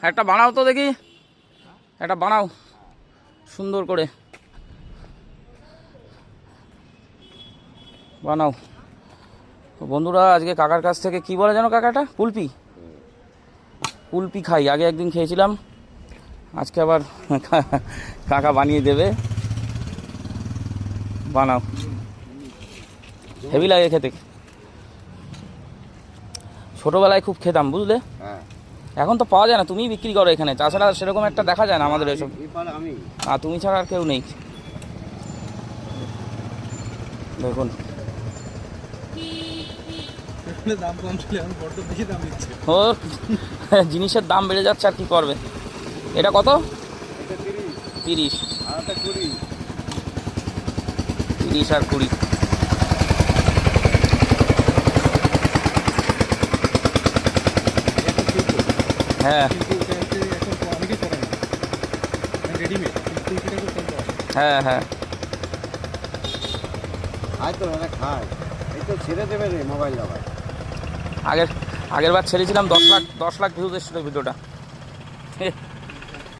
একটা বানাও তো দেখি, একটা বানাও সুন্দর করে বানাও। বন্ধুরা আজকে কাকার কাছ থেকে কি বলে যেন কাকাটা, কুলপি কুলপি খাই। আগে একদিন খেয়েছিলাম, আজকে আবার কাকা বানিয়ে দেবে। বানাও, হেভি লাগে খেতে। ছোটোবেলায় খুব খেতাম বুঝলে, এখন তো পাওয়া যায় না, তুমিই বিক্রি করো এখানে, তাছাড়া সেরকম একটা দেখা যায় না আমাদের এসব। আর তুমি ছাড়া আর কেউ নেই। দেখুন ওর জিনিসের দাম বেড়ে যাচ্ছে, আর কি করবে। এটা কত? 30, 30 আর 20। হ্যাঁ হ্যাঁ হ্যাঁ, আগের বার ছেড়েছিলাম 10 লাখ ভিউজ এসেছিল ভিডিওটা।